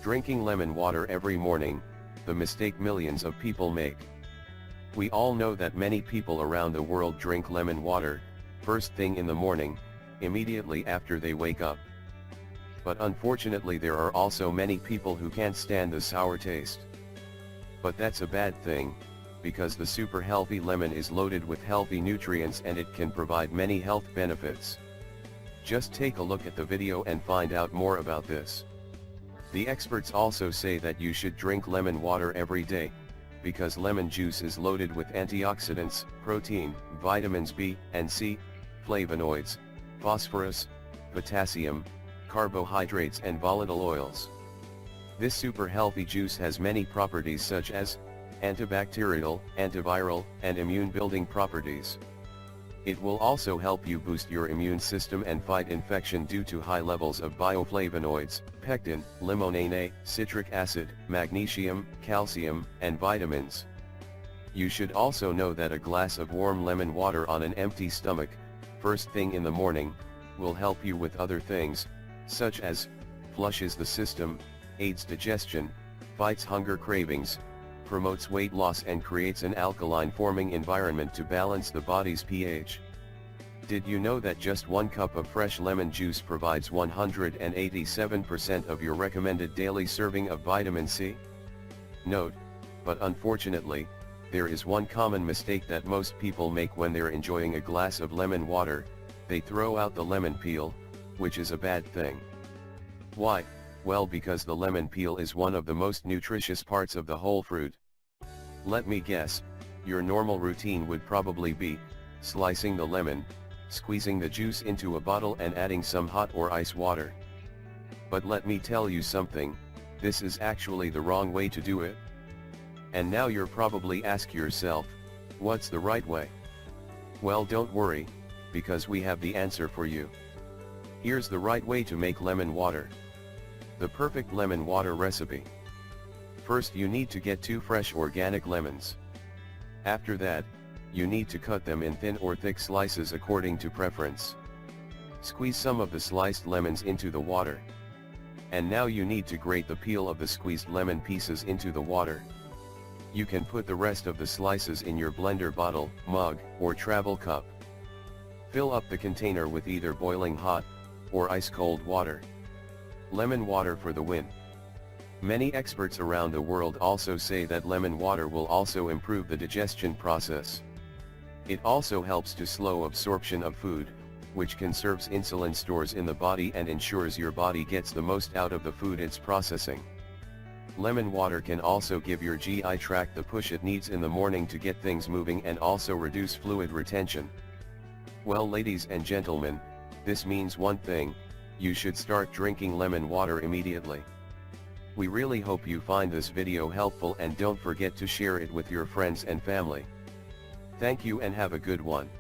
Drinking lemon water every morning, the mistake millions of people make. We all know that many people around the world drink lemon water, first thing in the morning, immediately after they wake up. But unfortunately there are also many people who can't stand the sour taste. But that's a bad thing, because the super healthy lemon is loaded with healthy nutrients and it can provide many health benefits. Just take a look at the video and find out more about this. The experts also say that you should drink lemon water every day, because lemon juice is loaded with antioxidants, protein, vitamins B and C, flavonoids, phosphorus, potassium, carbohydrates and volatile oils. This super healthy juice has many properties such as antibacterial, antiviral, and immune-building properties. It will also help you boost your immune system and fight infection due to high levels of bioflavonoids, pectin, limonene A, citric acid, magnesium, calcium, and vitamins. You should also know that a glass of warm lemon water on an empty stomach, first thing in the morning, will help you with other things, such as, flushes the system, aids digestion, fights hunger cravings, promotes weight loss and creates an alkaline-forming environment to balance the body's pH. Did you know that just 1 cup of fresh lemon juice provides 187% of your recommended daily serving of vitamin C? Note, but unfortunately, there is one common mistake that most people make when they're enjoying a glass of lemon water: they throw out the lemon peel, which is a bad thing. Why? Well, because the lemon peel is one of the most nutritious parts of the whole fruit. Let me guess, your normal routine would probably be slicing the lemon, squeezing the juice into a bottle and adding some hot or ice water. But let me tell you something, this is actually the wrong way to do it. And now you're probably ask yourself, what's the right way? Well, don't worry, because we have the answer for you. Here's the right way to make lemon water. The perfect lemon water recipe. First, you need to get 2 fresh organic lemons. After that, you need to cut them in thin or thick slices according to preference. Squeeze some of the sliced lemons into the water. And now you need to grate the peel of the squeezed lemon pieces into the water. You can put the rest of the slices in your blender bottle, mug, or travel cup. Fill up the container with either boiling hot or ice-cold water. Lemon water for the win. Many experts around the world also say that lemon water will also improve the digestion process. It also helps to slow absorption of food, which conserves insulin stores in the body and ensures your body gets the most out of the food it's processing. Lemon water can also give your GI tract the push it needs in the morning to get things moving and also reduce fluid retention. Well, ladies and gentlemen, this means one thing: you should start drinking lemon water immediately. We really hope you find this video helpful and don't forget to share it with your friends and family. Thank you and have a good one.